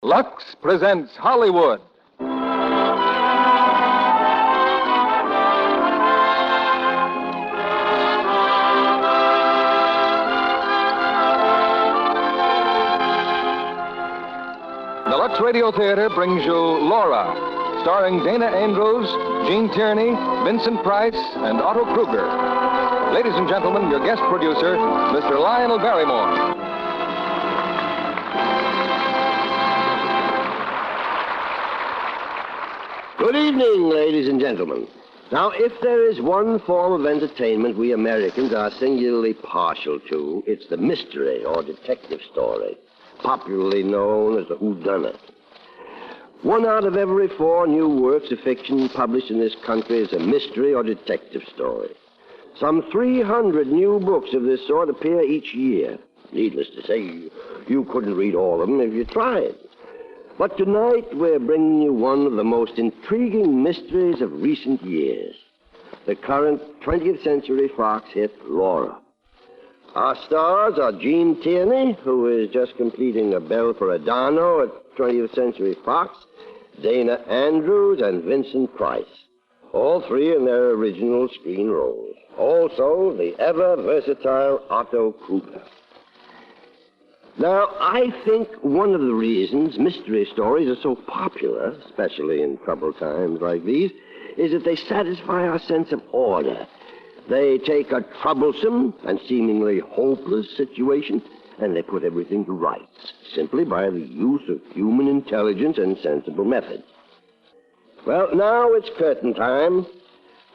Lux presents Hollywood. The Lux Radio Theatre brings you Laura, starring Dana Andrews, Gene Tierney, Vincent Price, and Otto Kruger. Ladies and gentlemen, your guest producer, Mr. Lionel Barrymore. Good evening, ladies and gentlemen. Now, if there is one form of entertainment we Americans are singularly partial to, it's the mystery or detective story, popularly known as the whodunit. 1 out of every 4 new works of fiction published in this country is a mystery or detective story. Some 300 new books of this sort appear each year. Needless to say, you couldn't read all of them if you tried. But tonight, we're bringing you one of the most intriguing mysteries of recent years. The current 20th Century Fox hit, Laura. Our stars are Gene Tierney, who is just completing a bell for Adano at 20th Century Fox, Dana Andrews, and Vincent Price. All 3 in their original screen roles. Also, the ever-versatile Otto Kruger. Now, I think one of the reasons mystery stories are so popular, especially in troubled times like these, is that they satisfy our sense of order. They take a troublesome and seemingly hopeless situation, and they put everything to rights, simply by the use of human intelligence and sensible methods. Well, now it's curtain time,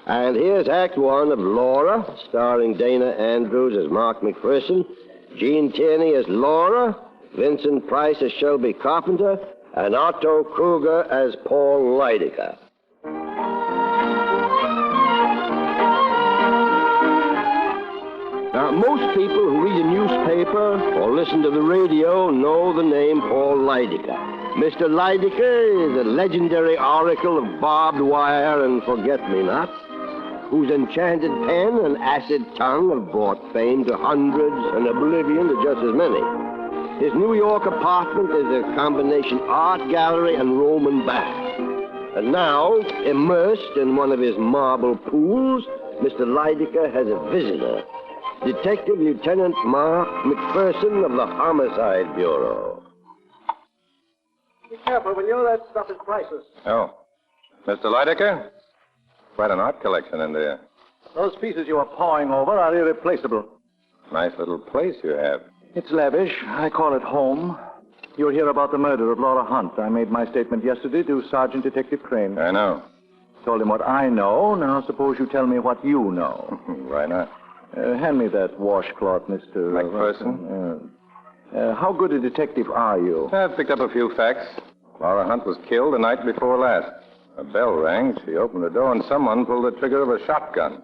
and here's Act 1 of Laura, starring Dana Andrews as Mark McPherson, Gene Tierney as Laura, Vincent Price as Shelby Carpenter, and Otto Kruger as Paul Lydecker. Now, most people who read a newspaper or listen to the radio know the name Paul Lydecker. Mr. Lydecker is a legendary oracle of barbed wire and forget-me-nots, whose enchanted pen and acid tongue have brought fame to hundreds and oblivion to just as many. His New York apartment is a combination art gallery and Roman bath. And now, immersed in one of his marble pools, Mr. Lydecker has a visitor, Detective Lieutenant Mark McPherson of the Homicide Bureau. Be careful, will you? That stuff is priceless. Oh. Mr. Lydecker? Quite an art collection in there. Those pieces you are pawing over are irreplaceable. Nice little place you have. It's lavish. I call it home. You'll hear about the murder of Laura Hunt. I made my statement yesterday to Sergeant Detective Crane. I know. Told him what I know. Now suppose you tell me what you know. Why not? Hand me that washcloth, Mr. McPherson. How good a detective are you? I've picked up a few facts. Laura Hunt was killed the night before last. A bell rang, she opened the door, and someone pulled the trigger of a shotgun.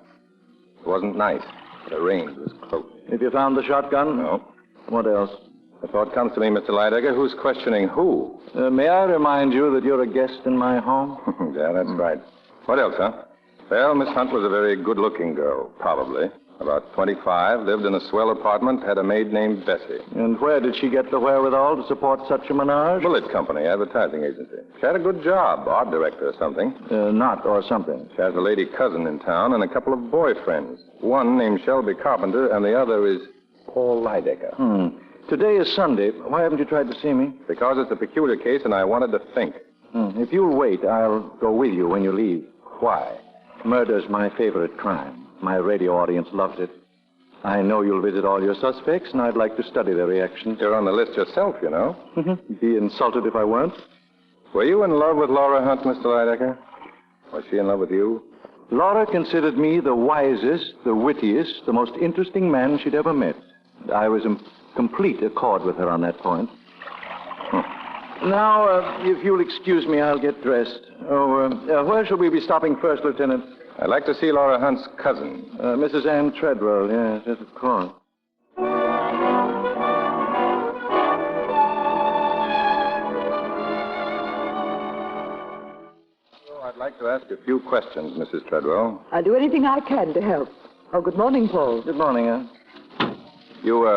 It wasn't nice. The range was close. Have you found the shotgun? No. What else? The thought comes to me, Mr. Lydecker, who's questioning who? May I remind you that you're a guest in my home? Yeah, that's right. What else, huh? Well, Miss Hunt was a very good-looking girl, probably. About 25, lived in a swell apartment, had a maid named Bessie. And where did she get the wherewithal to support such a menage? Bullet Company, advertising agency. She had a good job, art director or something. Not or something. She has a lady cousin in town and a couple of boyfriends. One named Shelby Carpenter, and the other is Paul Lydecker. Today is Sunday. Why haven't you tried to see me? Because it's a peculiar case, and I wanted to think. If you'll wait, I'll go with you when you leave. Why? Murder's my favorite crime. My radio audience loves it. I know you'll visit all your suspects, and I'd like to study their reactions. You're on the list yourself, you know. Be insulted if I weren't. Were you in love with Laura Hunt, Mr. Lydecker? Was she in love with you? Laura considered me the wisest, the wittiest, the most interesting man she'd ever met. I was in complete accord with her on that point. Now, if you'll excuse me, I'll get dressed. Where shall we be stopping first, Lieutenant? I'd like to see Laura Hunt's cousin. Mrs. Ann Treadwell, yes, of course. I'd like to ask a few questions, Mrs. Treadwell. I'll do anything I can to help. Oh, good morning, Paul. Good morning, Ann. You,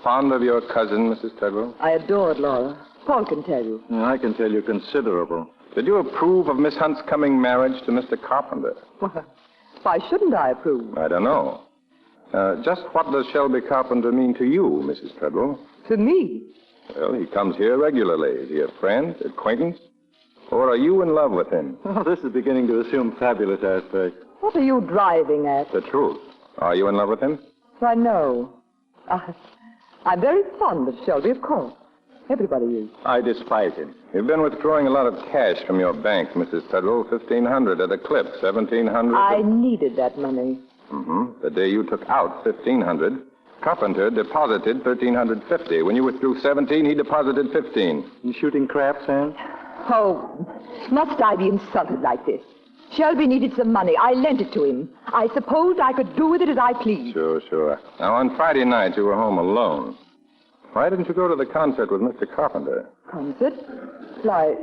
fond of your cousin, Mrs. Treadwell? I adored Laura. Paul can tell you. I can tell you considerable. Did you approve of Miss Hunt's coming marriage to Mr. Carpenter? Why shouldn't I approve? I don't know. Just what does Shelby Carpenter mean to you, Mrs. Treadwell? To me? Well, he comes here regularly. Is he a friend, acquaintance? Or are you in love with him? Oh, this is beginning to assume fabulous aspects. What are you driving at? The truth. Are you in love with him? Why, no. I'm very fond of Shelby, of course. Everybody is. I despise him. You've been withdrawing a lot of cash from your bank, Mrs. Treadwell. $1,500 at a clip. $1,700. I needed that money. Mm-hmm. The day you took out $1,500, Carpenter deposited $1,350. When you withdrew $17, he deposited $15. You shooting craps, Sam? Oh, must I be insulted like this? Shelby needed some money. I lent it to him. I supposed I could do with it as I pleased. Sure. Now, on Friday night, you were home alone. Why didn't you go to the concert with Mr. Carpenter? Concert? Why,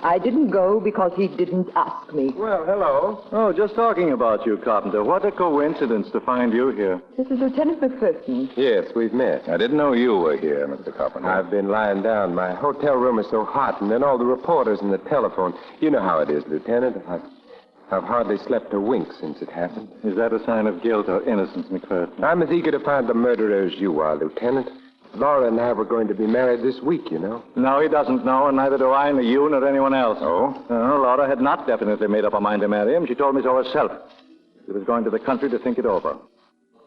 I didn't go because he didn't ask me. Well, hello. Oh, just talking about you, Carpenter. What a coincidence to find you here. This is Lieutenant McPherson. Yes, we've met. I didn't know you were here, Mr. Carpenter. I've been lying down. My hotel room is so hot, and then all the reporters and the telephone. You know how it is, Lieutenant. I've hardly slept a wink since it happened. Is that a sign of guilt or innocence, McPherson? I'm as eager to find the murderer as you are, Lieutenant. Laura and I were going to be married this week, you know. No, he doesn't know, and neither do I, nor you, nor anyone else. Oh? Laura had not definitely made up her mind to marry him. She told me so herself. She was going to the country to think it over.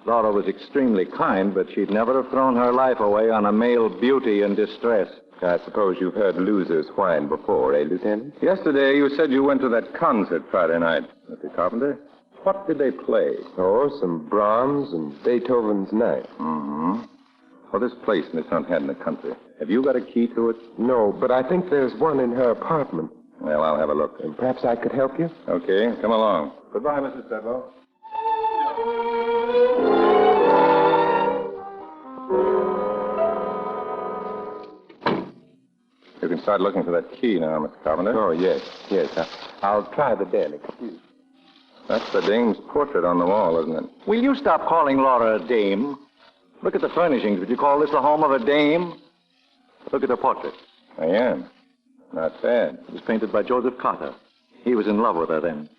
Laura was extremely kind, but she'd never have thrown her life away on a male beauty in distress. I suppose you've heard losers whine before, eh, Lieutenant? Yesterday, you said you went to that concert Friday night, Mr. Carpenter. What did they play? Oh, some Brahms and Beethoven's Ninth. Mm-hmm. Well, this place Miss Hunt had in the country. Have you got a key to it? No, but I think there's one in her apartment. Well, I'll have a look. And perhaps I could help you? Okay, come along. Goodbye, Mrs. Treadwell. You can start looking for that key now, Mr. Carpenter. Oh, yes. I'll try the den. Excuse me. That's the dame's portrait on the wall, isn't it? Will you stop calling Laura a dame? Look at the furnishings. Would you call this the home of a dame? Look at her portrait. I am. Not bad. It was painted by Joseph Carter. He was in love with her then.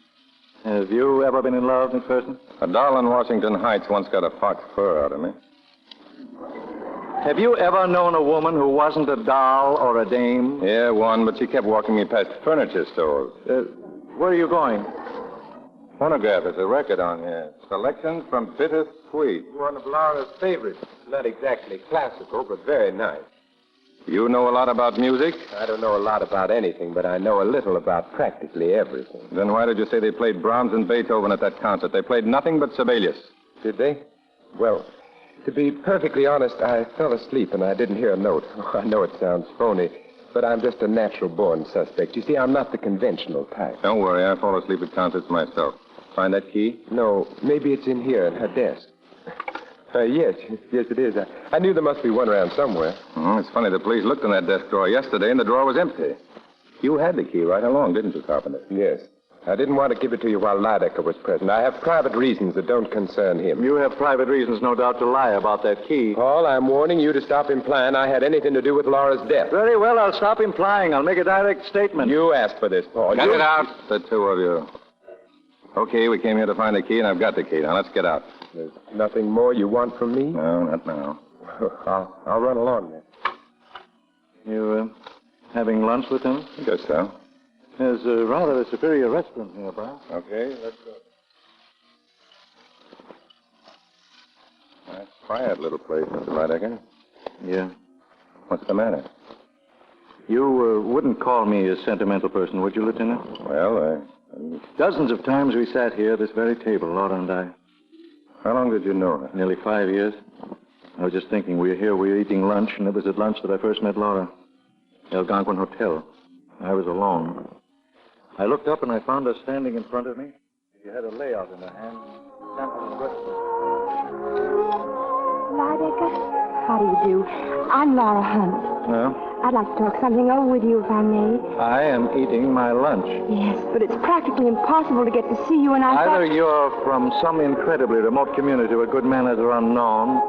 Have you ever been in love, McPherson? A doll in Washington Heights once got a fox fur out of me. Have you ever known a woman who wasn't a doll or a dame? Yeah, one, but she kept walking me past furniture stores. Where are you going? Phonograph, there's a record on here. Selections from Bitter Sweet. One of Laura's favorites. Not exactly classical, but very nice. You know a lot about music? I don't know a lot about anything, but I know a little about practically everything. Then why did you say they played Brahms and Beethoven at that concert? They played nothing but Sibelius. Did they? Well, to be perfectly honest, I fell asleep and I didn't hear a note. Oh, I know it sounds phony, but I'm just a natural-born suspect. You see, I'm not the conventional type. Don't worry, I fall asleep at concerts myself. Find that key? No, maybe it's in here at her desk. Yes, it is. I knew there must be one around somewhere. It's funny, the police looked in that desk drawer yesterday and the drawer was empty. You had the key right along, didn't you, Carpenter? Yes. I didn't want to give it to you while Lydecker was present. I have private reasons that don't concern him. You have private reasons, no doubt, to lie about that key. Paul, I'm warning you to stop implying I had anything to do with Laura's death. Very well, I'll stop implying. I'll make a direct statement. You asked for this, Paul. Get it out, the two of you. Okay, we came here to find the key, and I've got the key. Now, let's get out. There's nothing more you want from me? No, not now. I'll run along then. You, having lunch with him? I guess so. There's rather a superior restaurant nearby. Okay, let's go. Nice, quiet little place, Mr. Lydecker. Yeah. What's the matter? You wouldn't call me a sentimental person, would you, Lieutenant? Well, Dozens of times we sat here at this very table, Laura and I. How long did you know her? Nearly 5 years. I was just thinking, we were eating lunch, and it was at lunch that I first met Laura. The Algonquin Hotel. I was alone. I looked up and I found her standing in front of me. She had a layout in her hand. Lydecker, how do you do? I'm Laura Hunt. Well? I'd like to talk something over with you, if I may. I am eating my lunch. Yes, but it's practically impossible to get to see you, and I Either thought... you're from some incredibly remote community where good manners are unknown,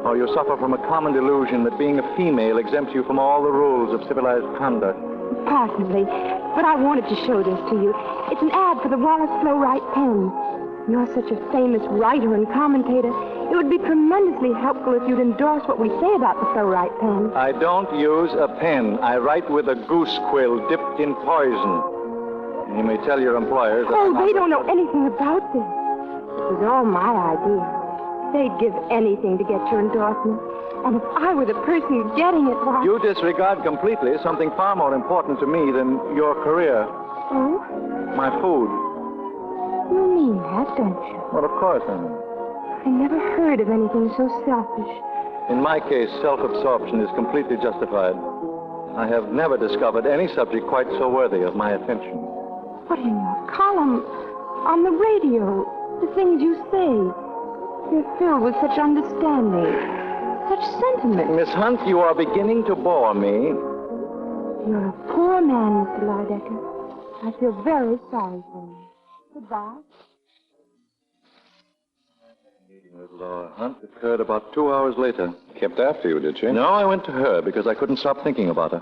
Or you suffer from a common delusion that being a female exempts you from all the rules of civilized conduct. Possibly. But I wanted to show this to you. It's an ad for the Wallace Flow Wright pen. You're such a famous writer and commentator. It would be tremendously helpful if you'd endorse what we say about the Flow Wright pen. I don't use a pen. I write with a goose quill dipped in poison. And you may tell your employers that... Oh, they don't know anything about this. It was all my idea. They'd give anything to get your endorsement. And if I were the person getting it, why... You disregard completely something far more important to me than your career. Oh? My food. You mean that, don't you? Well, of course I mean. I never heard of anything so selfish. In my case, self-absorption is completely justified. I have never discovered any subject quite so worthy of my attention. But in your column, on the radio, the things you say, they're filled with such understanding, such sentiment. Miss Hunt, you are beginning to bore me. You're a poor man, Mr. Lydecker. I feel very sorry for you. Goodbye. Meeting with Laura Hunt occurred about 2 hours later. Kept after you, did she? No, I went to her because I couldn't stop thinking about her.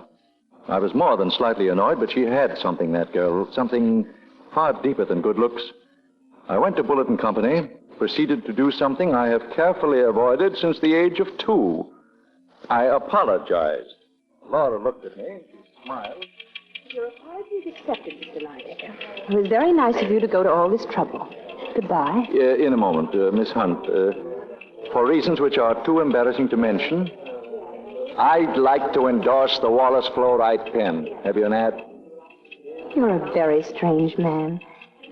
I was more than slightly annoyed, but she had something, that girl, something far deeper than good looks. I went to Bulletin Company, proceeded to do something I have carefully avoided since the age of 2. I apologized. Laura looked at me. She smiled. Your apology is accepted, Mr. Lydecker. It was very nice of you to go to all this trouble. Goodbye. In a moment, Miss Hunt. For reasons which are too embarrassing to mention, I'd like to endorse the Wallace Flow Wright pen. Have you an ad? You're a very strange man.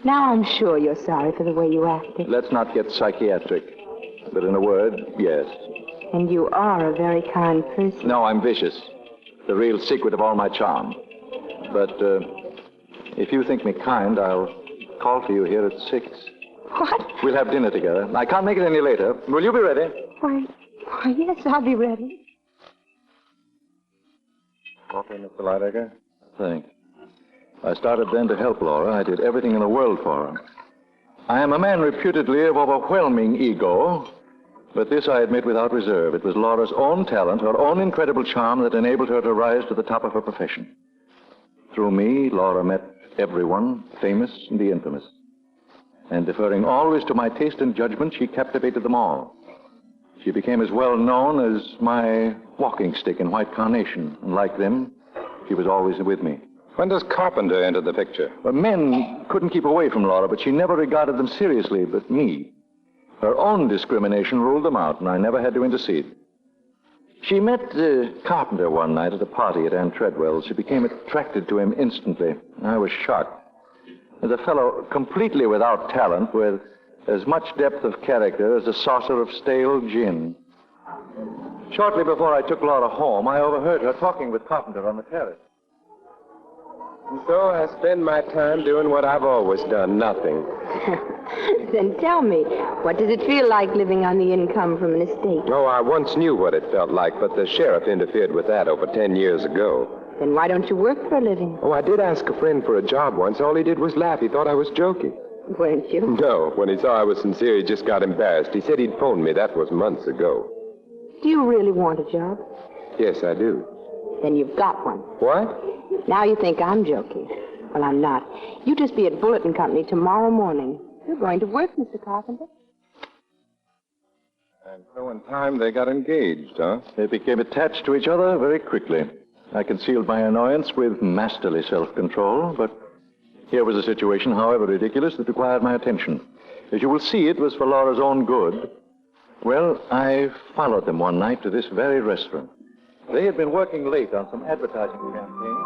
Now I'm sure you're sorry for the way you acted. Let's not get psychiatric. But in a word, yes. And you are a very kind person. No, I'm vicious. The real secret of all my charm. But if you think me kind, I'll call for you here at 6. What? We'll have dinner together. I can't make it any later. Will you be ready? Why, yes, I'll be ready. Okay, Mr. Lydecker. Thanks. I started then to help Laura. I did everything in the world for her. I am a man reputedly of overwhelming ego, but this I admit without reserve. It was Laura's own talent, her own incredible charm that enabled her to rise to the top of her profession. Through me, Laura met everyone, famous and the infamous. And deferring always to my taste and judgment, she captivated them all. She became as well known as my walking stick in white carnation. And like them, she was always with me. When does Carpenter enter the picture? Well, men couldn't keep away from Laura, but she never regarded them seriously, but me. Her own discrimination ruled them out, and I never had to intercede. She met Carpenter one night at a party at Ann Treadwell's. She became attracted to him instantly. I was shocked. As a fellow completely without talent, with as much depth of character as a saucer of stale gin. Shortly before I took Laura home, I overheard her talking with Carpenter on the terrace. And so I spend my time doing what I've always done, nothing. Then tell me, what does it feel like living on the income from an estate? Oh, I once knew what it felt like, but the sheriff interfered with that over 10 years ago. Then why don't you work for a living? Oh, I did ask a friend for a job once. All he did was laugh. He thought I was joking. Weren't you? No, when he saw I was sincere, he just got embarrassed. He said he'd phoned me. That was months ago. Do you really want a job? Yes, I do. Then you've got one. What? Now you think I'm joking. Well, I'm not. You just be at Bulletin Company tomorrow morning. You're going to work, Mr. Carpenter. And so in time they got engaged, huh? They became attached to each other very quickly. I concealed my annoyance with masterly self-control, but here was a situation, however ridiculous, that required my attention. As you will see, it was for Laura's own good. Well, I followed them one night to this very restaurant. They had been working late on some advertising campaign.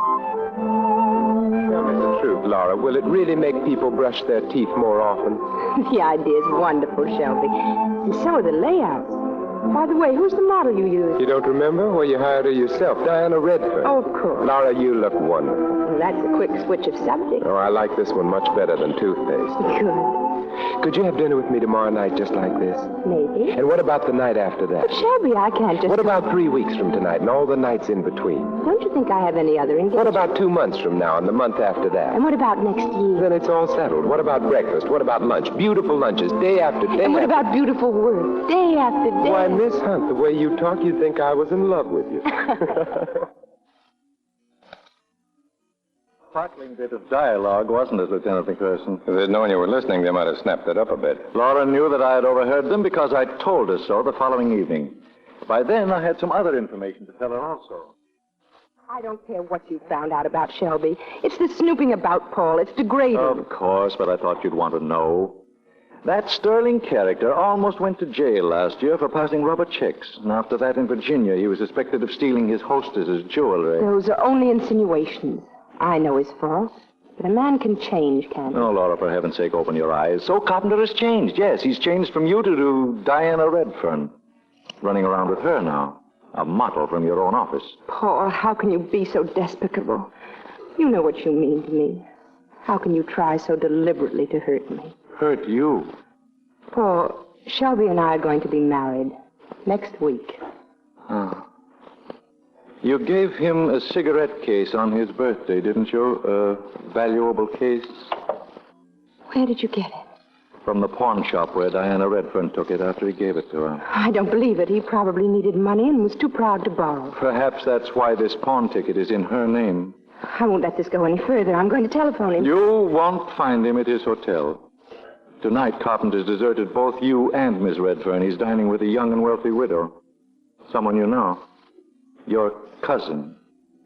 Tell me the truth, Laura. Will it really make people brush their teeth more often? The idea's wonderful, Shelby. And so are the layouts. By the way, who's the model you used? You don't remember? Well, you hired her yourself, Diana Redford. Oh, of course. Laura, you look wonderful. Well, that's a quick switch of subject. Oh, I like this one much better than toothpaste. Good. Could you have dinner with me tomorrow night just like this? Maybe. And what about the night after that? But Shelby, I can't just... What about 3 weeks from tonight and all the nights in between? Don't you think I have any other engagement? What about 2 months from now and the month after that? And what about next year? Then it's all settled. What about breakfast? What about lunch? Beautiful lunches, day after day. And what about beautiful work, day after day? Why, Miss Hunt, the way you talk, you'd think I was in love with you. Sparkling bit of dialogue, wasn't it, Lieutenant McPherson? If they'd known you were listening, they might have snapped it up a bit. Laura knew that I had overheard them because I told her so the following evening. By then, I had some other information to tell her also. I don't care what you found out about Shelby. It's the snooping about Paul. It's degrading. Of course, but I thought you'd want to know. That sterling character almost went to jail last year for passing rubber checks. And after that in Virginia, he was suspected of stealing his hostess's jewelry. Those are only insinuations. I know his fault. But a man can change, can't he? Oh, Laura, for heaven's sake, open your eyes. So Carpenter has changed. Yes, he's changed from you to Diana Redfern. Running around with her now. A model from your own office. Paul, how can you be so despicable? You know what you mean to me. How can you try so deliberately to hurt me? Hurt you? Paul, Shelby and I are going to be married next week. Oh. You gave him a cigarette case on his birthday, didn't you? A valuable case? Where did you get it? From the pawn shop where Diana Redfern took it after he gave it to her. I don't believe it. He probably needed money and was too proud to borrow. Perhaps that's why this pawn ticket is in her name. I won't let this go any further. I'm going to telephone him. You won't find him at his hotel. Tonight, Carpenter's deserted both you and Miss Redfern. He's dining with a young and wealthy widow. Someone you know. Your cousin.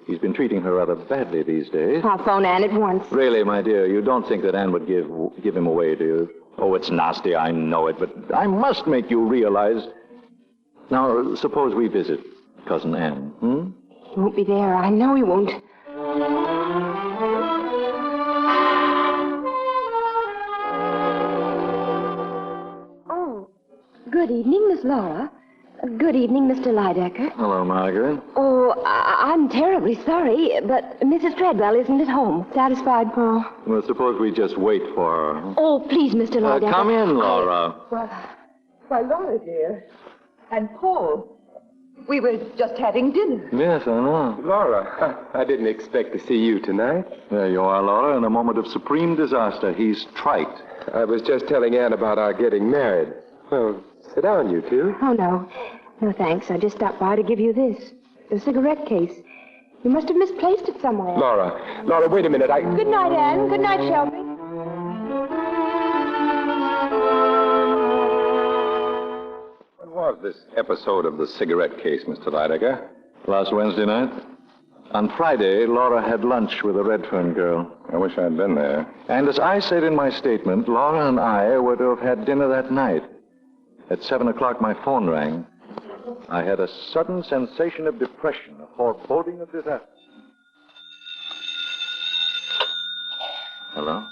He's been treating her rather badly these days. I'll phone Anne at once. Really, my dear, you don't think that Anne would give him away, do you? Oh, it's nasty, I know it, but I must make you realize. Now, suppose we visit Cousin Anne, He won't be there. I know he won't. Oh, good evening, Miss Laura. Good evening, Mr. Lydecker. Hello, Margaret. Oh, I'm terribly sorry, but Mrs. Treadwell isn't at home. Satisfied, Paul? Well, suppose we just wait for her. Oh, please, Mr. Lydecker. Come in, Laura. Why, Laura, dear. And Paul. We were just having dinner. Yes, I know. Laura, I didn't expect to see you tonight. There you are, Laura, in a moment of supreme disaster. He's trite. I was just telling Anne about our getting married. Well, sit down, you two. Oh, no. No, thanks. I just stopped by to give you this. The cigarette case. You must have misplaced it somewhere. Laura, wait a minute. Good night, Anne. Good night, Shelby. When was this episode of the cigarette case, Mr. Lydecker? Last Wednesday night. On Friday, Laura had lunch with a Redfern girl. I wish I'd been there. And as I said in my statement, Laura and I were to have had dinner that night. At 7 o'clock, my phone rang. I had a sudden sensation of depression, a foreboding of disaster. Hello?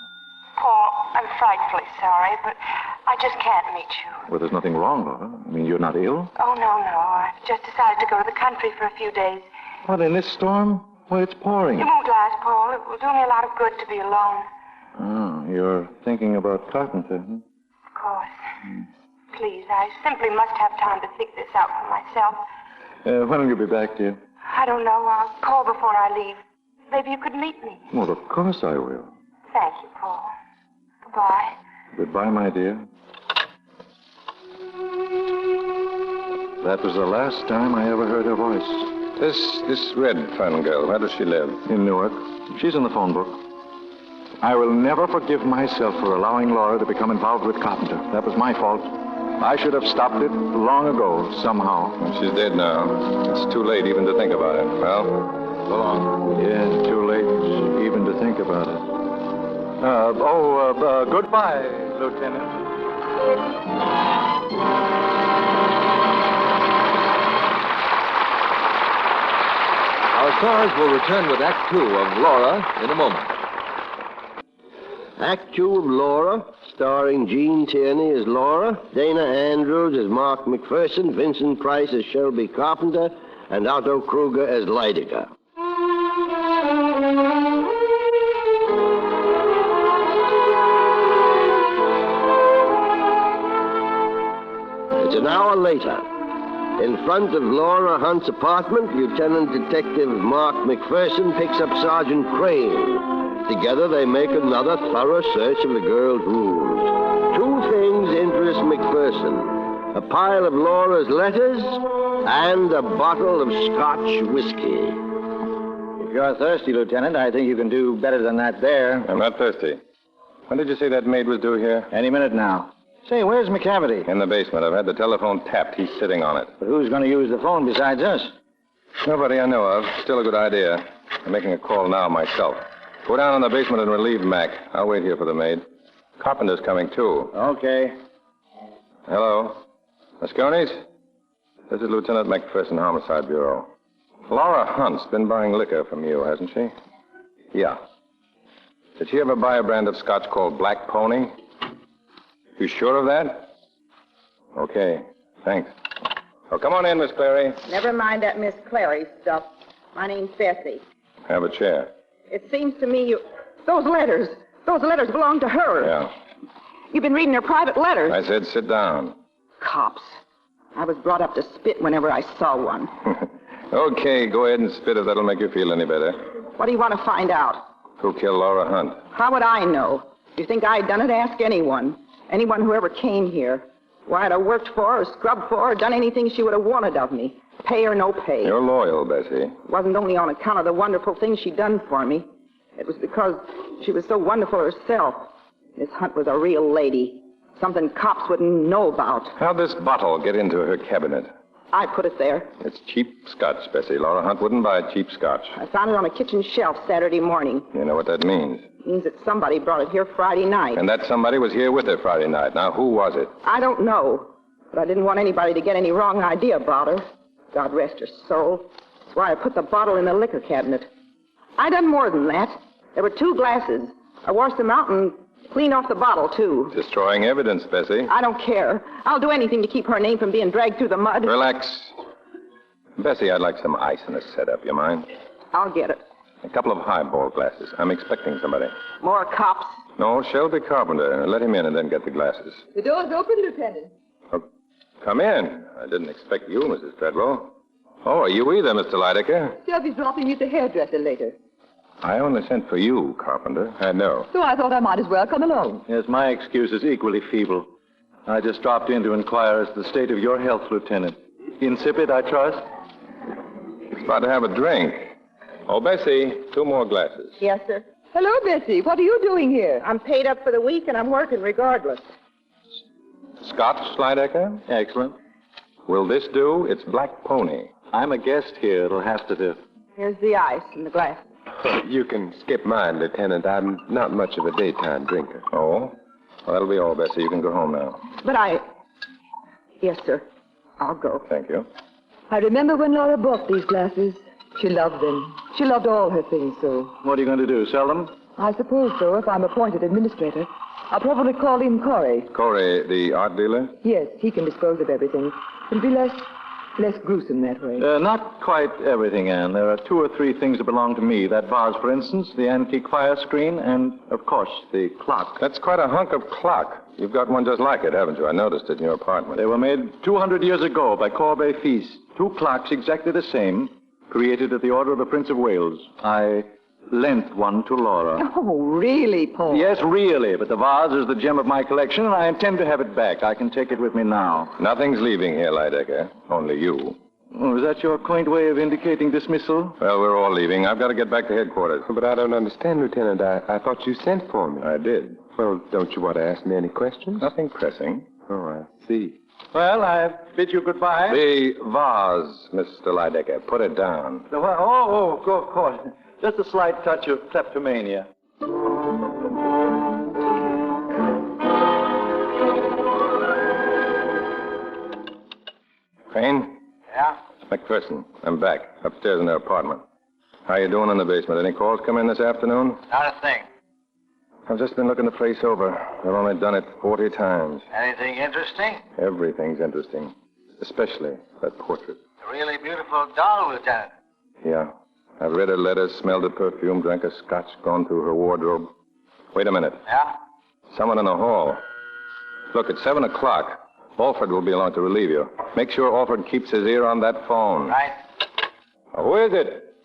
Paul, I'm frightfully sorry, but I just can't meet you. Well, there's nothing wrong, Laura. I mean, you're not ill? Oh, no. I've just decided to go to the country for a few days. What, in this storm? Why, it's pouring. It won't last, Paul. It will do me a lot of good to be alone. Oh, you're thinking about Carpenter, huh? Of course. Please, I simply must have time to think this out for myself. When will you be back, dear? I don't know. I'll call before I leave. Maybe you could meet me. Well, of course I will. Thank you, Paul. Goodbye. Goodbye, my dear. That was the last time I ever heard her voice. This Redfern girl, where does she live? In Newark. She's in the phone book. I will never forgive myself for allowing Laura to become involved with Carpenter. That was my fault. I should have stopped it long ago, somehow. Well, she's dead now. It's too late even to think about it. Well, so long. Yeah, too late even to think about it. Goodbye, Lieutenant. Our stars will return with Act Two of Laura in a moment. Act 2 of Laura, starring Jean Tierney as Laura, Dana Andrews as Mark McPherson, Vincent Price as Shelby Carpenter, and Otto Kruger as Lydecker. An hour later, in front of Laura Hunt's apartment, Lieutenant Detective Mark McPherson picks up Sergeant Crane. Together, they make another thorough search of the girl's rooms. Two things interest McPherson: a pile of Laura's letters and a bottle of Scotch whiskey. If you're thirsty, Lieutenant, I think you can do better than that there. I'm not thirsty. When did you say that maid was due here? Any minute now. Say, where's McCavity? In the basement. I've had the telephone tapped. He's sitting on it. But who's going to use the phone besides us? Nobody I know of. Still a good idea. I'm making a call now myself. Go down in the basement and relieve Mac. I'll wait here for the maid. Carpenter's coming, too. Okay. Hello. Moscone's? This is Lieutenant McPherson, Homicide Bureau. Laura Hunt's been buying liquor from you, hasn't she? Yeah. Did she ever buy a brand of scotch called Black Pony? You sure of that? Okay. Thanks. Oh, come on in, Miss Clary. Never mind that Miss Clary stuff. My name's Bessie. Have a chair. It seems to me Those letters belong to her. Yeah. You've been reading her private letters. I said sit down. Cops. I was brought up to spit whenever I saw one. Okay, go ahead and spit if that'll make you feel any better. What do you want to find out? Who killed Laura Hunt? How would I know? You think I'd done it? Ask anyone. Anyone who ever came here. Why, I'd have worked for her, or scrubbed for her, or done anything she would have wanted of me. Pay or no pay. You're loyal, Bessie. It wasn't only on account of the wonderful things she'd done for me. It was because she was so wonderful herself. Miss Hunt was a real lady. Something cops wouldn't know about. How'd this bottle get into her cabinet? I put it there. It's cheap scotch, Bessie. Laura Hunt wouldn't buy cheap scotch. I found it on a kitchen shelf Saturday morning. You know what that means? It means that somebody brought it here Friday night. And that somebody was here with her Friday night. Now, who was it? I don't know. But I didn't want anybody to get any wrong idea about her. God rest her soul. That's why I put the bottle in the liquor cabinet. I done more than that. There were 2 glasses. I washed them out and cleaned off the bottle, too. Destroying evidence, Bessie. I don't care. I'll do anything to keep her name from being dragged through the mud. Relax. Bessie, I'd like some ice in this setup. You mind? I'll get it. A couple of highball glasses. I'm expecting somebody. More cops. No, Shelby Carpenter. Let him in and then get the glasses. The door's open, Lieutenant. Oh, come in. I didn't expect you, Mrs. Treadwell. Oh, are you either, Mr. Lydecker? Shelby's dropping me at the hairdresser later. I only sent for you, Carpenter. I know. So I thought I might as well come along. Yes, my excuse is equally feeble. I just dropped in to inquire as to the state of your health, Lieutenant. Insipid, I trust? About to have a drink. Oh, Bessie, 2 more glasses. Yes, sir. Hello, Bessie. What are you doing here? I'm paid up for the week, and I'm working regardless. Scotch, Lydecker? Excellent. Will this do? It's Black Pony. I'm a guest here. It'll have to do. Here's the ice in the glass. You can skip mine, Lieutenant. I'm not much of a daytime drinker. Oh? Well, that'll be all, Bessie. You can go home now. But Yes, sir. I'll go. Thank you. I remember when Laura bought these glasses. She loved them. She loved all her things so. What are you going to do, sell them? I suppose so, if I'm appointed administrator. I'll probably call in Corey. Corey, the art dealer? Yes, he can dispose of everything. It'll be less gruesome that way. Not quite everything, Anne. There are 2 or 3 things that belong to me. That vase, for instance, the antique fire screen, and, of course, the clock. That's quite a hunk of clock. You've got one just like it, haven't you? I noticed it in your apartment. They were made 200 years ago by Corbeil Fils. 2 clocks exactly the same, created at the order of the Prince of Wales. I lent one to Laura. Oh, really, Paul? Yes, really, but the vase is the gem of my collection, and I intend to have it back. I can take it with me now. Nothing's leaving here, Lydecker. Only you. Oh, is that your quaint way of indicating dismissal? Well, we're all leaving. I've got to get back to headquarters. But I don't understand, Lieutenant. I thought you sent for me. I did. Well, don't you want to ask me any questions? Nothing pressing. Oh, I see. Well, I bid you goodbye. The vase, Mr. Lydecker. Put it down. Of course. Just a slight touch of kleptomania. Crane? Yeah? McPherson. I'm back. Upstairs in their apartment. How you doing in the basement? Any calls come in this afternoon? Not a thing. I've just been looking the place over. I've only done it 40 times. Anything interesting? Everything's interesting. Especially that portrait. A really beautiful doll, Lieutenant. Yeah. I've read her letters, smelled her perfume, drank her scotch, gone through her wardrobe. Wait a minute. Yeah? Someone in the hall. Look, it's 7 o'clock. Alfred will be along to relieve you. Make sure Alfred keeps his ear on that phone. Right. Who is it?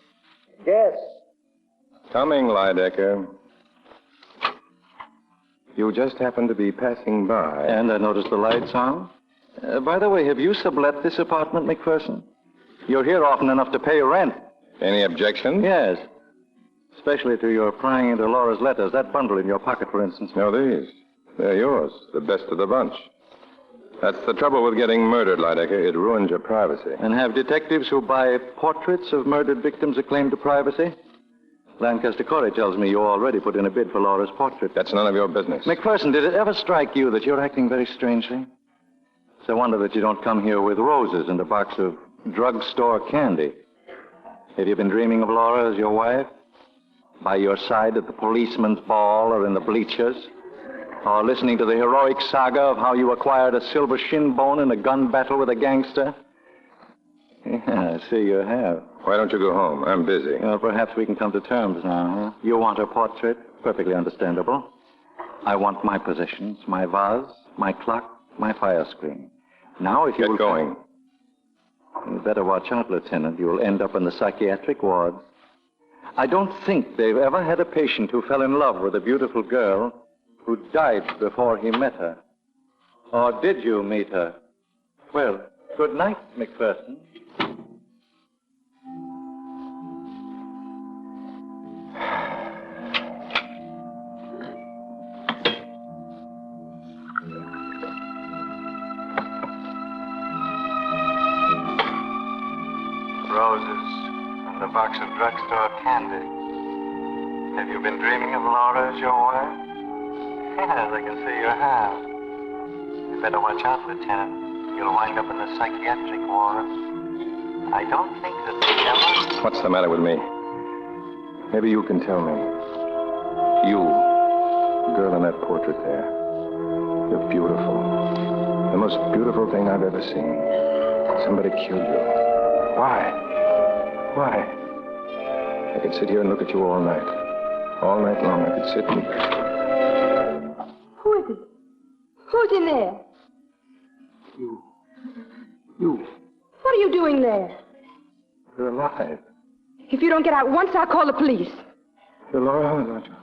Yes. Coming, Lydecker. You just happened to be passing by. And I noticed the lights on. By the way, have you sublet this apartment, McPherson? You're here often enough to pay rent. Any objection? Yes. Especially to your prying into Laura's letters. That bundle in your pocket, for instance. No, these. They're yours. The best of the bunch. That's the trouble with getting murdered, Lydecker. It ruins your privacy. And have detectives who buy portraits of murdered victims a claim to privacy? Lancaster Corey tells me you already put in a bid for Laura's portrait. That's none of your business. McPherson, did it ever strike you that you're acting very strangely? It's a wonder that you don't come here with roses and a box of drugstore candy. Have you been dreaming of Laura as your wife? By your side at the policeman's ball or in the bleachers? Or listening to the heroic saga of how you acquired a silver shin bone in a gun battle with a gangster? Yeah, I see you have. Why don't you go home? I'm busy. Well, perhaps we can come to terms now, huh? You want her portrait? Perfectly understandable. I want my possessions, my vase, my clock, my fire screen. Now, if you Get going. You better watch out, Lieutenant. You'll end up in the psychiatric ward. I don't think they've ever had a patient who fell in love with a beautiful girl who died before he met her. Or did you meet her? Well, good night, McPherson. Roses and a box of drugstore candy. Have you been dreaming of Laura as your wife? Yes, I can see you have. You better watch out, Lieutenant. You'll wind up in the psychiatric ward. I don't think that they ever... What's the matter with me? Maybe you can tell me. You, the girl in that portrait there. You're beautiful. The most beautiful thing I've ever seen. Somebody killed you. Why? I could sit here and look at you all night. All night long, I could sit and... Who is it? Who's in there? You. What are you doing there? You're alive. If you don't get out once, I'll call the police. You're Laura Holland, aren't you?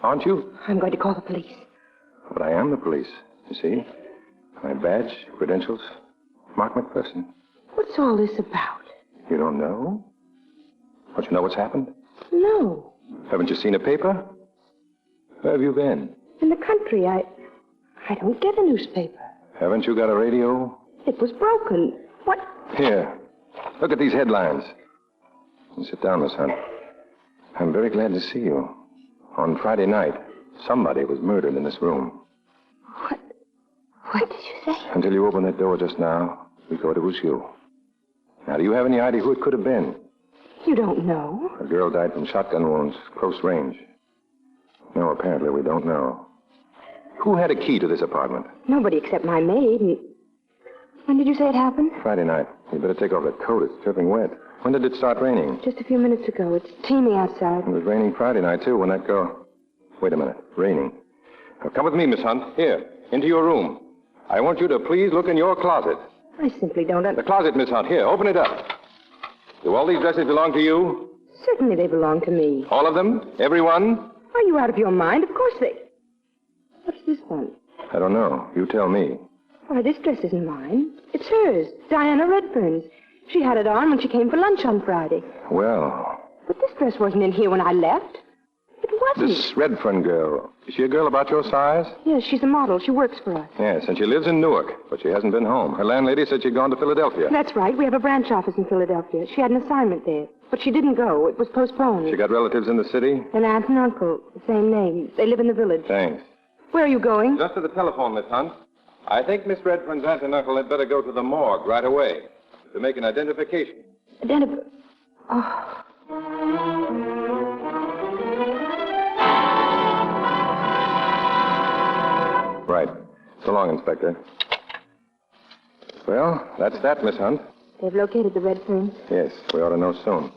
Aren't you? I'm going to call the police. But I am the police, you see. My badge, credentials, Mark McPherson. What's all this about? You don't know? Don't you know what's happened? No. Haven't you seen a paper? Where have you been? In the country, I don't get a newspaper. Haven't you got a radio? It was broken. What? Here. Look at these headlines. Sit down, Miss Hunt. I'm very glad to see you. On Friday night, somebody was murdered in this room. What did you say? Until you opened that door just now, we thought it was you. Now, do you have any idea who it could have been? You don't know. A girl died from shotgun wounds, close range. No, apparently we don't know. Who had a key to this apartment? Nobody except my maid. And... When did you say it happened? Friday night. You better take off that coat. It's dripping wet. When did it start raining? Just a few minutes ago. It's teeming outside. It was raining Friday night, too, when that girl... Wait a minute. Raining. Now, come with me, Miss Hunt. Here, into your room. I want you to please look in your closet. I simply don't The closet, Miss Hunt. Here, open it up. Do all these dresses belong to you? Certainly they belong to me. All of them? Every one? Are you out of your mind? Of course they... What's this one? I don't know. You tell me. Why, this dress isn't mine. It's hers, Diana Redfern's. She had it on when she came for lunch on Friday. Well... But this dress wasn't in here when I left. It wasn't. This Redfern girl, is she a girl about your size? Yes, she's a model. She works for us. Yes, and she lives in Newark, but she hasn't been home. Her landlady said she'd gone to Philadelphia. That's right. We have a branch office in Philadelphia. She had an assignment there. But she didn't go. It was postponed. She got relatives in the city? An aunt and uncle. The same name. They live in the village. Thanks. Where are you going? Just to the telephone, Miss Hunt. I think Miss Redfern's aunt and uncle had better go to the morgue right away to make an identification. Oh. Right. So long, Inspector. Well, that's that, Miss Hunt. They've located the Redferns. Yes, we ought to know soon.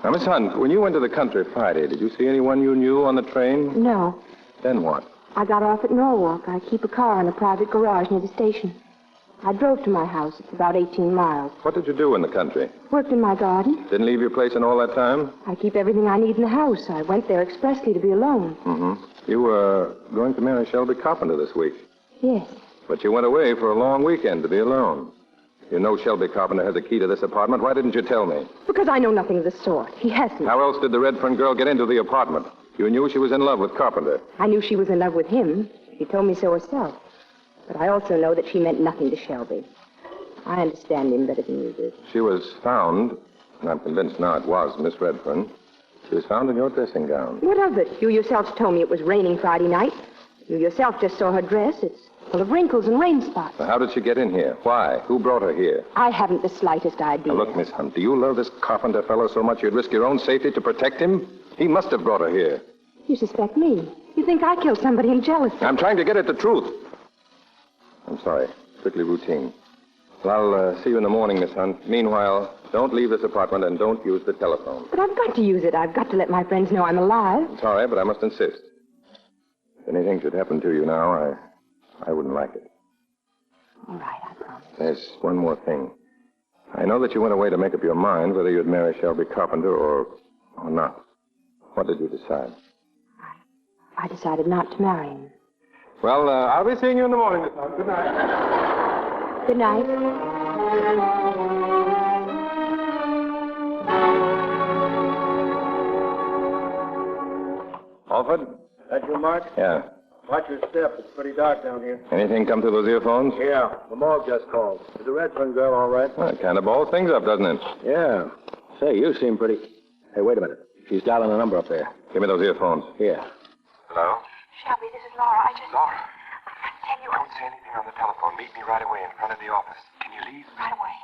Now, Miss Hunt, when you went to the country Friday, did you see anyone you knew on the train? No. Then what? I got off at Norwalk. I keep a car in a private garage near the station. I drove to my house. It's about 18 miles. What did you do in the country? Worked in my garden. Didn't leave your place in all that time? I keep everything I need in the house. I went there expressly to be alone. Mm-hmm. You were going to marry Shelby Carpenter this week. Yes. But you went away for a long weekend to be alone. You know Shelby Carpenter has a key to this apartment. Why didn't you tell me? Because I know nothing of the sort. He hasn't. How else did the Redfern girl get into the apartment? You knew she was in love with Carpenter. I knew she was in love with him. She told me so herself. But I also know that she meant nothing to Shelby. I understand him better than you do. She was found, and I'm convinced now it was Miss Redfern. She was found in your dressing gown. What of it? You yourself told me it was raining Friday night. You yourself just saw her dress. It's full of wrinkles and rain spots. Now, how did she get in here? Why? Who brought her here? I haven't the slightest idea. Now, look, Miss Hunt, do you love this Carpenter fellow so much you'd risk your own safety to protect him? He must have brought her here. You suspect me. You think I killed somebody in jealousy. I'm trying to get at the truth. I'm sorry. Strictly routine. Well, I'll see you in the morning, Miss Hunt. Meanwhile, don't leave this apartment and don't use the telephone. But I've got to use it. I've got to let my friends know I'm alive. It's all right, but I must insist. If anything should happen to you now, I wouldn't like it. All right, I promise. There's one more thing. I know that you went away to make up your mind whether you'd marry Shelby Carpenter or not. What did you decide? I decided not to marry him. Well, I'll be seeing you in the morning, Miss Hunt. Good night. Good night. Alfred? That you, Mark? Yeah. Watch your step. It's pretty dark down here. Anything come through those earphones? Yeah. The morgue just called. Is the Redfern girl all right? Well, it kind of balls things up, doesn't it? Yeah. Say, you seem pretty... Hey, wait a minute. She's dialing a number up there. Give me those earphones. Here. Hello? Shelby, this is Laura. Laura? I tell you... Don't say anything on the telephone. Meet me right away in front of the office. Can you leave? Right away.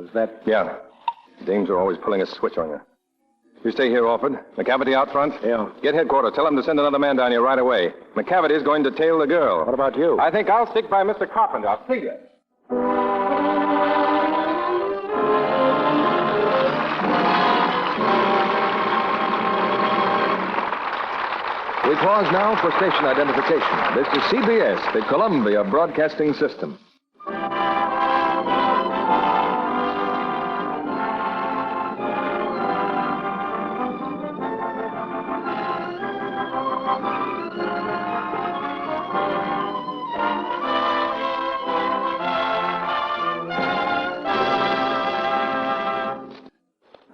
Was that... Yeah. Dames are always pulling a switch on you. You stay here, Alfred. McCavity out front? Yeah. Get headquarters. Tell them to send another man down here right away. McCavity's going to tail the girl. What about you? I think I'll stick by Mr. Carpenter. I'll see you. We pause now for station identification. This is CBS, the Columbia Broadcasting System.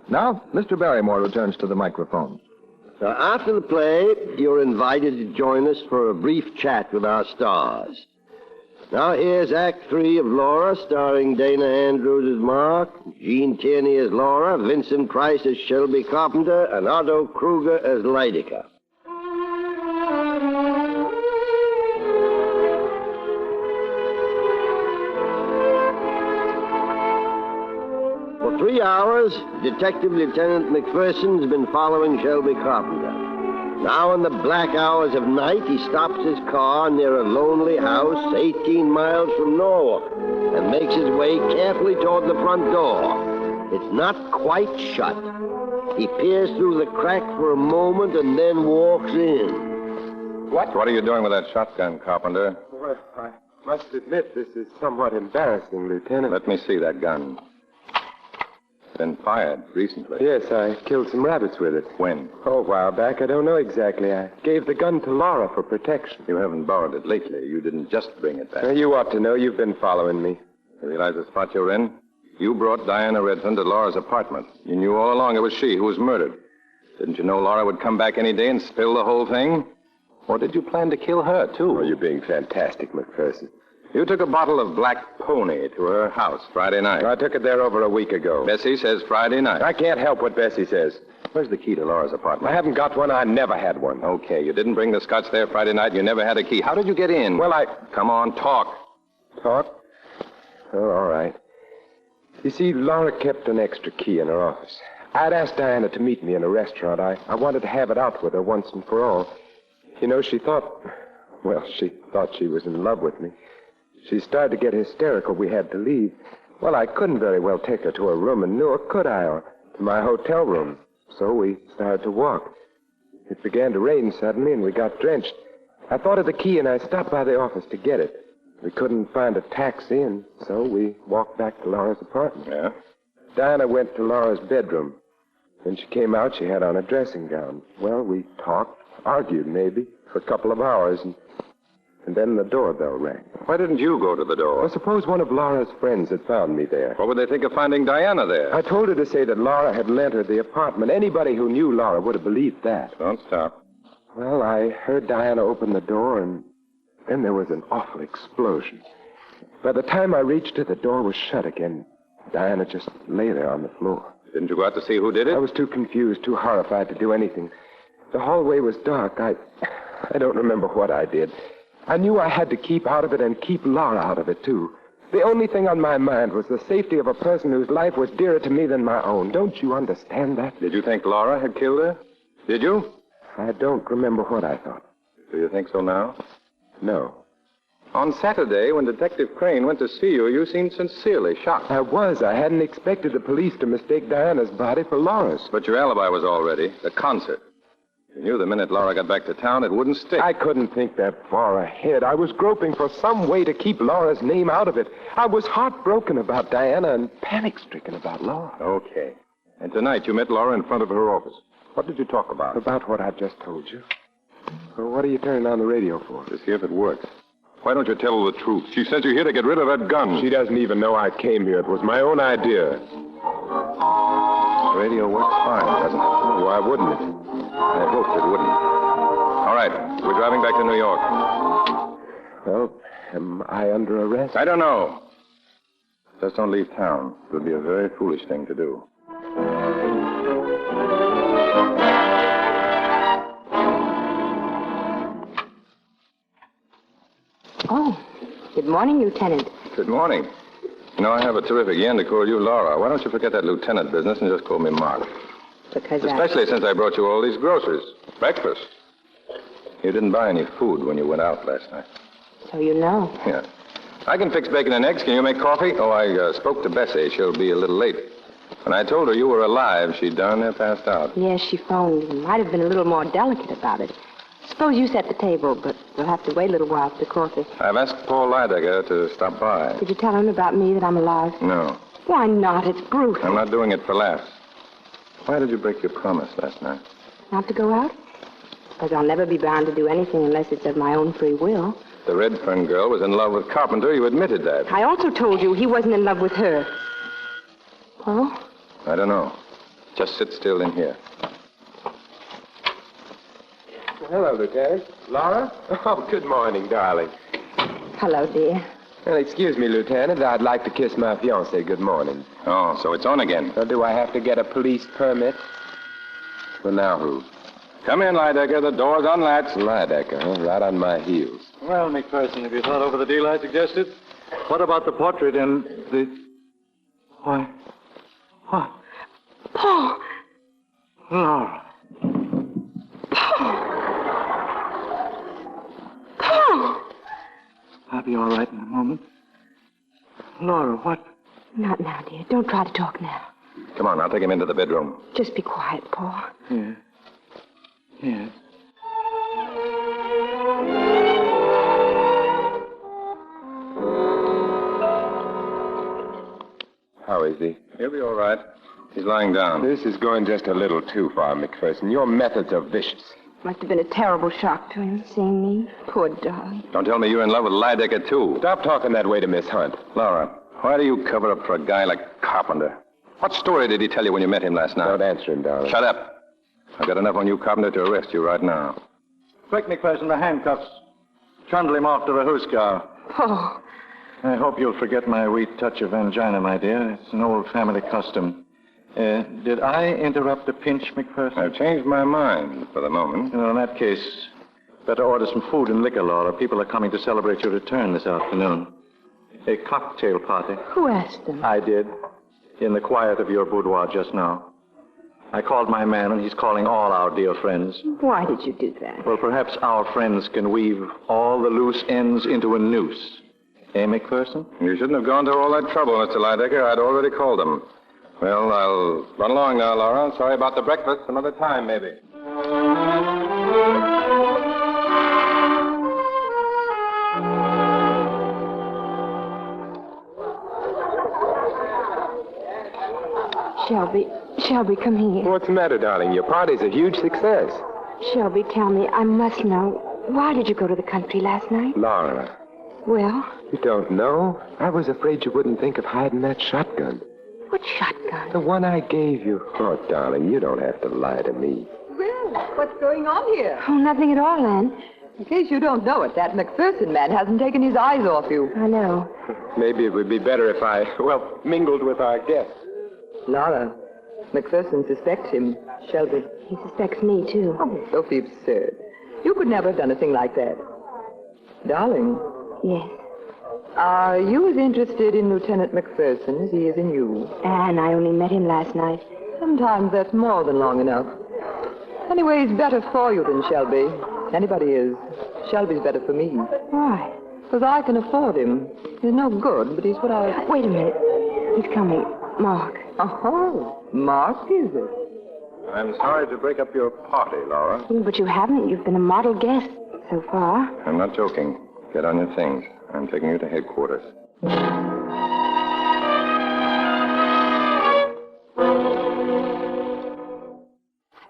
Now, Mr. Barrymore returns to the microphone. Now, after the play, you're invited to join us for a brief chat with our stars. Now, here's Act 3 of Laura, starring Dana Andrews as Mark, Gene Tierney as Laura, Vincent Price as Shelby Carpenter, and Otto Kruger as Lydica. For 3 hours, Detective Lieutenant McPherson's been following Shelby Carpenter. Now, in the black hours of night, he stops his car near a lonely house 18 miles from Norwalk and makes his way carefully toward the front door. It's not quite shut. He peers through the crack for a moment and then walks in. What are you doing with that shotgun, Carpenter? Well, I must admit this is somewhat embarrassing, Lieutenant. Let me see that gun. Been fired recently. Yes, I killed some rabbits with it. When? Oh, a while back. I don't know exactly. I gave the gun to Laura for protection. You haven't borrowed it lately. You didn't just bring it back. Well, you ought to know. You've been following me. You realize the spot you're in? You brought Diana Redfern to Laura's apartment. You knew all along it was she who was murdered. Didn't you know Laura would come back any day and spill the whole thing? Or did you plan to kill her, too? Oh, you're being fantastic, McPherson. You took a bottle of Black Pony to her house Friday night. I took it there over a week ago. Bessie says Friday night. I can't help what Bessie says. Where's the key to Laura's apartment? I haven't got one. I never had one. Okay, you didn't bring the Scots there Friday night and you never had a key. How did you get in? Well, Come on, talk. Talk? Oh, all right. You see, Laura kept an extra key in her office. I'd asked Diana to meet me in a restaurant. I wanted to have it out with her once and for all. You know, she thought she was in love with me. She started to get hysterical. We had to leave. Well, I couldn't very well take her to her room in Newark, could I? Or to my hotel room. So we started to walk. It began to rain suddenly, and we got drenched. I thought of the key, and I stopped by the office to get it. We couldn't find a taxi, and so we walked back to Laura's apartment. Yeah? Diana went to Laura's bedroom. When she came out, she had on a dressing gown. Well, we talked, argued maybe, for a couple of hours, and then the doorbell rang. Why didn't you go to the door? Well, suppose one of Laura's friends had found me there. What would they think of finding Diana there? I told her to say that Laura had lent her the apartment. Anybody who knew Laura would have believed that. Don't stop. Well, I heard Diana open the door, and then there was an awful explosion. By the time I reached her, the door was shut again. Diana just lay there on the floor. Didn't you go out to see who did it? I was too confused, too horrified to do anything. The hallway was dark. I don't remember what I did. I knew I had to keep out of it and keep Laura out of it, too. The only thing on my mind was the safety of a person whose life was dearer to me than my own. Don't you understand that? Did you think Laura had killed her? Did you? I don't remember what I thought. Do you think so now? No. On Saturday, when Detective Crane went to see you, you seemed sincerely shocked. I was. I hadn't expected the police to mistake Diana's body for Laura's. But your alibi was all ready. The concert. You knew the minute Laura got back to town, it wouldn't stick. I couldn't think that far ahead. I was groping for some way to keep Laura's name out of it. I was heartbroken about Diana and panic-stricken about Laura. Okay. And tonight you met Laura in front of her office. What did you talk about? About what I've just told you. Well, what are you turning on the radio for? To see if it works. Why don't you tell her the truth? She sent you here to get rid of that gun. She doesn't even know I came here. It was my own idea. The radio works fine, doesn't it? Why wouldn't it? I hoped it wouldn't. All right. We're driving back to New York. Well, am I under arrest? I don't know. Just don't leave town. It would be a very foolish thing to do. Oh, good morning, Lieutenant. Good morning. You know, I have a terrific yen to call you Laura. Why don't you forget that lieutenant business and just call me Mark? Because Especially since I brought you all these groceries. Breakfast. You didn't buy any food when you went out last night. So you know. Yeah. I can fix bacon and eggs. Can you make coffee? Oh, I spoke to Bessie. She'll be a little late. When I told her you were alive, she darn near passed out. Yes, she phoned. Might have been a little more delicate about it. Suppose you set the table, but we'll have to wait a little while for the coffee. I've asked Paul Lydecker to stop by. Did you tell him about me, that I'm alive? No. Why not? It's brutal. I'm not doing it for laughs. Why did you break your promise last night? Not to go out? Because I'll never be bound to do anything unless it's of my own free will. The Redfern girl was in love with Carpenter. You admitted that. I also told you he wasn't in love with her. Paul? I don't know. Just sit still in here. Hello, Lieutenant. Laura? Oh, good morning, darling. Hello, dear. Well, excuse me, Lieutenant. I'd like to kiss my fiancée good morning. Oh, so it's on again. Well, do I have to get a police permit? Well, now who? Come in, Lydecker. The door's unlatched. Lydecker, huh? Right on my heels. Well, McPherson, have you thought over the deal I suggested? What about the portrait and the... Why? What? Paul! Laura. Paul! Paul! I'll be all right in a moment. Laura, what? Not now, dear. Don't try to talk now. Come on, I'll take him into the bedroom. Just be quiet, Paul. Yeah. Yeah. How is he? He'll be all right. He's lying down. This is going just a little too far, McPherson. Your methods are vicious. Must have been a terrible shock to him, seeing me. Poor darling. Don't tell me you're in love with Lydecker, too. Stop talking that way to Miss Hunt. Laura, why do you cover up for a guy like Carpenter? What story did he tell you when you met him last night? Don't answer him, darling. Shut up. I've got enough on you, Carpenter, to arrest you right now. Quick, McPherson, the handcuffs. Trundle him off to the hoosecar. Paul. I hope you'll forget my wee touch of angina, my dear. It's an old family custom. Did I interrupt a pinch, McPherson? I've changed my mind for the moment. In that case, better order some food and liquor, Laura. People are coming to celebrate your return this afternoon. A cocktail party. Who asked them? I did. In the quiet of your boudoir just now. I called my man, and he's calling all our dear friends. Why did you do that? Well, perhaps our friends can weave all the loose ends into a noose. Eh, McPherson? You shouldn't have gone to all that trouble, Mr. Lydecker. I'd already called them. Well, I'll run along now, Laura. Sorry about the breakfast. Another time, maybe. Shelby, come here. What's the matter, darling? Your party's a huge success. Shelby, tell me, I must know. Why did you go to the country last night? Laura, Well, you don't know? I was afraid you wouldn't think of hiding that shotgun. what shotgun? The one I gave you. Oh, darling, you don't have to lie to me. Well, what's going on here? Oh, nothing at all, Anne. In case you don't know it, that McPherson man hasn't taken his eyes off you. I know. Maybe it would be better if I, mingled with our guests. Laura, McPherson suspects him. Shelby. He suspects me, too. Oh, Sophie, absurd. You could never have done a thing like that. Darling, Yes. are you as interested in Lieutenant McPherson as he is in you? Anne, I only met him last night. Sometimes that's more than long enough. Anyway, he's better for you than Shelby. Anybody is. Shelby's better for me. Why? Because I can afford him. He's no good, but he's what I... Wait a minute. He's coming. Mark. Oh, Mark, is it? I'm sorry to break up your party, Laura. But you haven't. You've been a model guest so far. I'm not joking. Get on your things. I'm taking you to headquarters.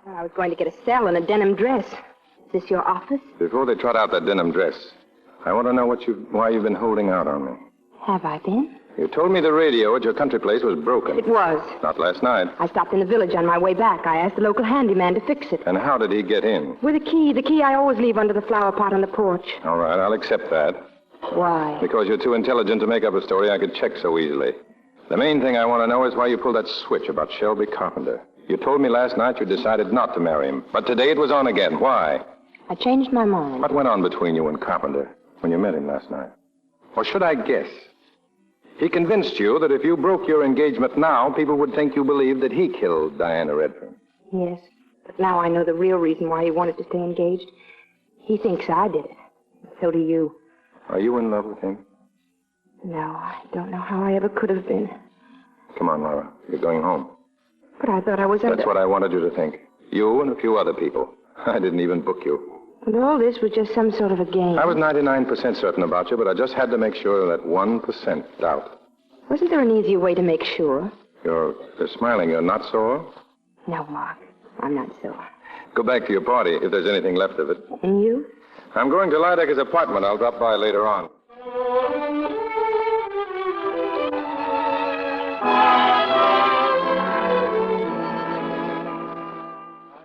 I was going to get a cell and a denim dress. Is this your office? Before they trot out that denim dress, I want to know why you've been holding out on me. Have I been? You told me the radio at your country place was broken. It was. Not last night. I stopped in the village on my way back. I asked the local handyman to fix it. And how did he get in? With a key. The key I always leave under the flower pot on the porch. All right, I'll accept that. Why? Because you're too intelligent to make up a story I could check so easily. The main thing I want to know is why you pulled that switch about Shelby Carpenter. You told me last night you decided not to marry him. But today it was on again. Why? I changed my mind. What went on between you and Carpenter when you met him last night? Or should I guess? He convinced you that if you broke your engagement now, people would think you believed that he killed Diana Redfern. Yes. But now I know the real reason why he wanted to stay engaged. He thinks I did it. So do you. Are you in love with him? No, I don't know how I ever could have been. Come on, Laura. You're going home. But I thought I was under... That's what I wanted you to think. You and a few other people. I didn't even book you. And all this was just some sort of a game. I was 99% certain about you, but I just had to make sure of that 1% doubt. Wasn't there an easier way to make sure? You're smiling. You're not sore? No, Mark. I'm not sore. Go back to your party, if there's anything left of it. And you? I'm going to Lydecker's apartment. I'll drop by later on.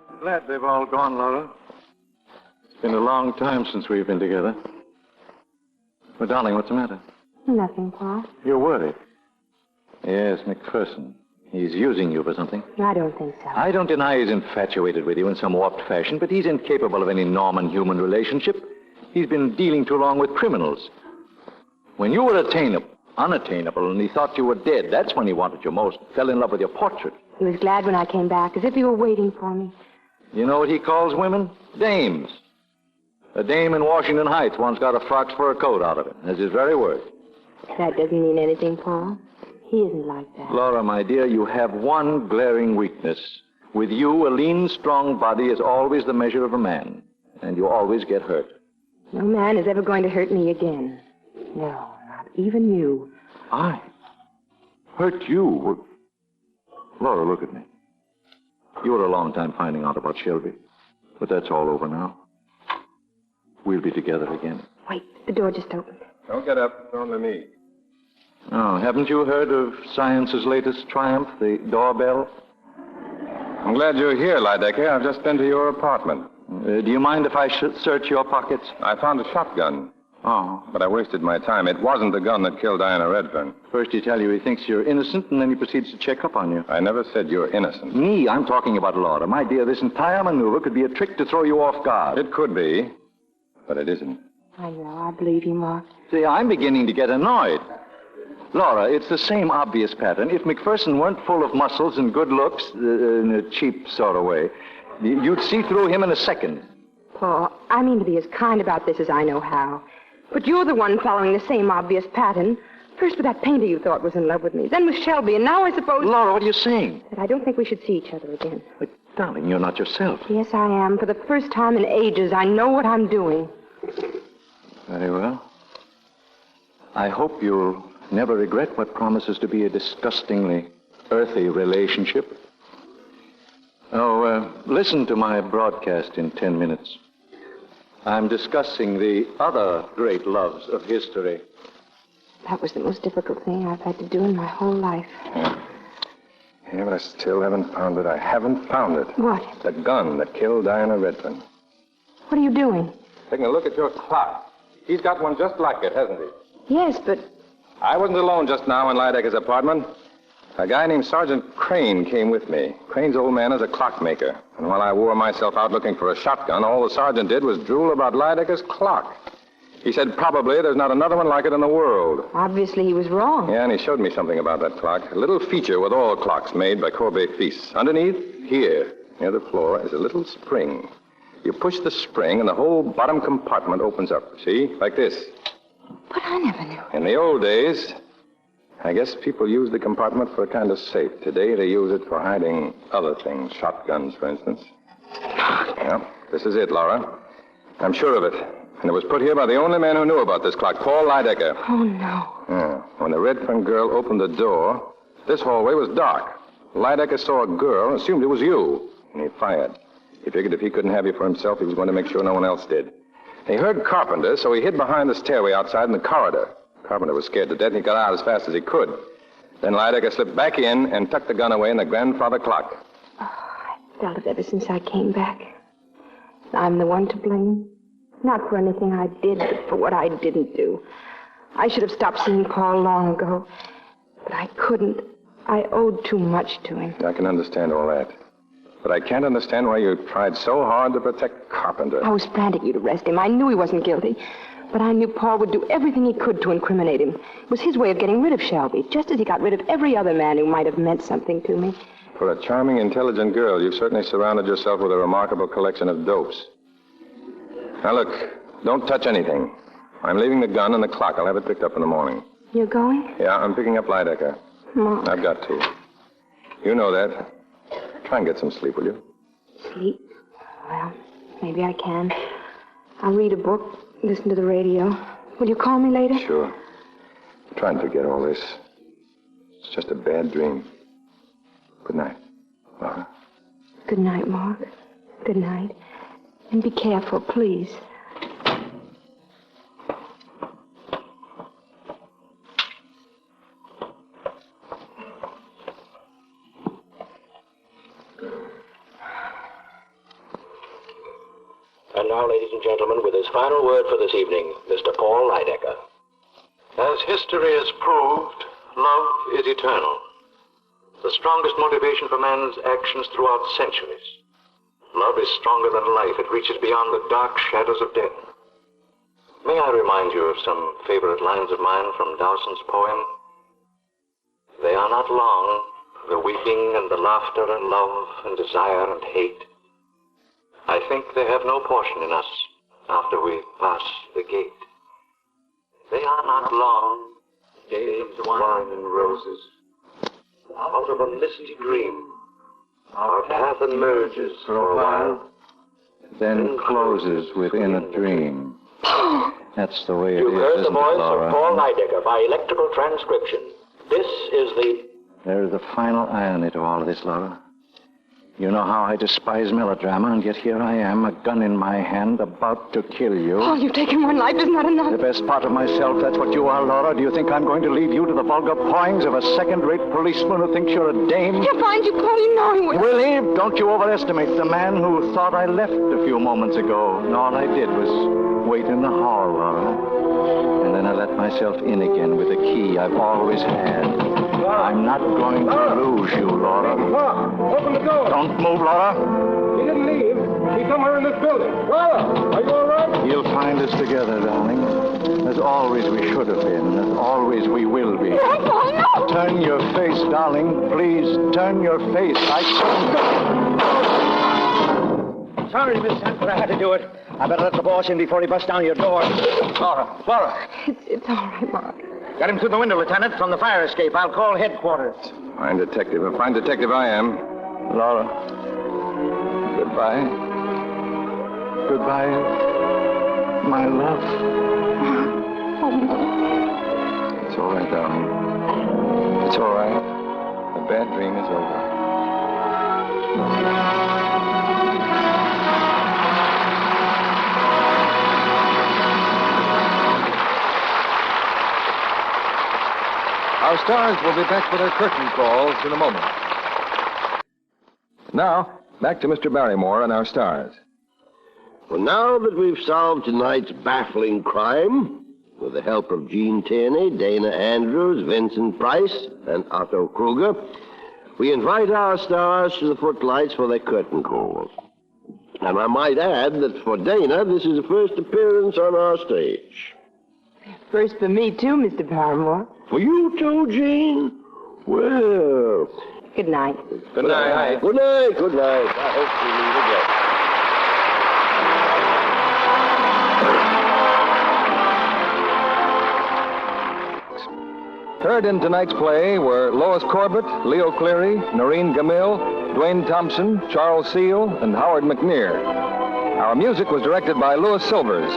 I'm glad they've all gone, Laura. It's been a long time since we've been together. Well, darling, what's the matter? Nothing, Paul. You're worried. Yes, McPherson. He's using you for something. I don't think so. I don't deny he's infatuated with you in some warped fashion, but he's incapable of any normal human relationship. He's been dealing too long with criminals. When you were unattainable, and he thought you were dead, that's when he wanted you most. Fell in love with your portrait. He was glad when I came back, as if he were waiting for me. You know what he calls women? Dames. A dame in Washington Heights once got a frock's fur coat out of it. That's his very word. That doesn't mean anything, Paul. He isn't like that. Laura, my dear, you have one glaring weakness. With you, a lean, strong body is always the measure of a man. And you always get hurt. No man is ever going to hurt me again. No, not even you. I? Hurt you? Laura, look at me. You were a long time finding out about Shelby. But that's all over now. We'll be together again. Wait, the door just opened. Don't get up. It's only me. Oh, haven't you heard of science's latest triumph, the doorbell? I'm glad you're here, Lydecker. I've just been to your apartment. Do you mind if I search your pockets? I found a shotgun. Oh. But I wasted my time. It wasn't the gun that killed Diana Redfern. First he tells you he thinks you're innocent, and then he proceeds to check up on you. I never said you're innocent. Me? I'm talking about Laura. My dear, this entire maneuver could be a trick to throw you off guard. It could be, but it isn't. I know. I believe you, Mark. See, I'm beginning to get annoyed. Laura, it's the same obvious pattern. If McPherson weren't full of muscles and good looks, in a cheap sort of way, you'd see through him in a second. Paul, I mean to be as kind about this as I know how. But you're the one following the same obvious pattern. First with that painter you thought was in love with me. Then with Shelby, and now I suppose... Laura, what are you saying? That I don't think we should see each other again. But, darling, you're not yourself. Yes, I am. For the first time in ages, I know what I'm doing. Very well. I hope you'll never regret what promises to be a disgustingly earthy relationship. Oh, listen to my broadcast in 10 minutes. I'm discussing the other great loves of history. That was the most difficult thing I've had to do in my whole life. Yeah, but I still haven't found it. I haven't found it. What? The gun that killed Diana Redfern. What are you doing? Taking a look at your clock. He's got one just like it, hasn't he? Yes, but... I wasn't alone just now in Lydecker's apartment. A guy named Sergeant Crane came with me. Crane's old man is a clockmaker. And while I wore myself out looking for a shotgun, all the sergeant did was drool about Lydecker's clock. He said probably there's not another one like it in the world. Obviously he was wrong. Yeah, and he showed me something about that clock. A little feature with all clocks made by Courbet-Fils. Underneath, here, near the floor, is a little spring. You push the spring and the whole bottom compartment opens up. See? Like this. But I never knew. In the old days, I guess people used the compartment for a kind of safe. Today, they use it for hiding other things. Shotguns, for instance. Yeah, this is it, Laura. I'm sure of it. And it was put here by the only man who knew about this clock, Paul Lydecker. Oh, no. Yeah. When the Redfern girl opened the door, this hallway was dark. Lydecker saw a girl and assumed it was you. And he fired. He figured if he couldn't have you for himself, he was going to make sure no one else did. He heard Carpenter, so he hid behind the stairway outside in the corridor. Carpenter was scared to death, and he got out as fast as he could. Then Lydecker slipped back in and tucked the gun away in the grandfather clock. Oh, I felt it ever since I came back. I'm the one to blame. Not for anything I did, but for what I didn't do. I should have stopped seeing Paul long ago. But I couldn't. I owed too much to him. I can understand all that. But I can't understand why you tried so hard to protect Carpenter. I was frantic you'd arrest him. I knew he wasn't guilty. But I knew Paul would do everything he could to incriminate him. It was his way of getting rid of Shelby, just as he got rid of every other man who might have meant something to me. For a charming, intelligent girl, you've certainly surrounded yourself with a remarkable collection of dopes. Now, look, don't touch anything. I'm leaving the gun and the clock. I'll have it picked up in the morning. You're going? Yeah, I'm picking up Lydecker. Mom. I've got to. You know that. Try and get some sleep, will you? Sleep? Well, maybe I can. I'll read a book, listen to the radio. Will you call me later? Sure. Try and forget all this. It's just a bad dream. Good night, Laura. Good night, Mark. Good night. And be careful, please. And now, ladies and gentlemen, with his final word for this evening, Mr. Paul Lydecker. As history has proved, love is eternal. The strongest motivation for man's actions throughout centuries. Love is stronger than life. It reaches beyond the dark shadows of death. May I remind you of some favorite lines of mine from Dowson's poem? They are not long, the weeping and the laughter and love and desire and hate. I think they have no portion in us after we pass the gate. They are not long, days of wine and roses. Out of a misty dream, our path emerges for a while, Then closes within a dream. That's the way it You've is, heard the isn't it, voice Laura? of Paul Lydecker by electrical transcription. This is the... There's the final irony to all of this, Laura. You know how I despise melodrama, and yet here I am, a gun in my hand, about to kill you. Paul, you've taken one life is not enough. The best part of myself, that's what you are, Laura. Do you think I'm going to leave you to the vulgar pawings of a second-rate policeman who thinks you're a dame? He'll find you, Paul. You know he will. Willie, don't you overestimate the man who thought I left a few moments ago. And all I did was wait in the hall, Laura. And then I let myself in again with a key I've always had. I'm not going to lose you, Laura. Laura, open the door. Don't move, Laura. He didn't leave. He's somewhere in this building. Laura, are you all right? You'll find us together, darling. As always we should have been. As always we will be. No, Paul, no. Turn your face, darling. Please, turn your face. Sorry, Miss Hunt, but I had to do it. I better let the boss in before he busts down your door. Laura. It's all right, Mark. Got him through the window, Lieutenant, from the fire escape. I'll call headquarters. Fine detective. A fine detective I am. Laura. Goodbye. Goodbye, my love. It's all right, darling. It's all right. bad dream is over. Our stars will be back for their curtain calls in a moment. Now, back to Mr. Barrymore and our stars. Well, now that we've solved tonight's baffling crime, with the help of Gene Tierney, Dana Andrews, Vincent Price, and Otto Kruger, we invite our stars to the footlights for their curtain calls. And I might add that for Dana, this is the first appearance on our stage. First for me, too, Mr. Barrymore. For you too, Gene? Well... Good night. Good night. Good night, good night. I hope we meet again. Heard in tonight's play were Lois Corbett, Leo Cleary, Noreen Gamil, Dwayne Thompson, Charles Seal, and Howard McNear. Our music was directed by Louis Silvers.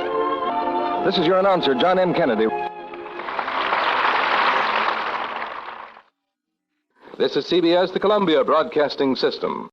This is your announcer, John M. Kennedy. This is CBS, the Columbia Broadcasting System.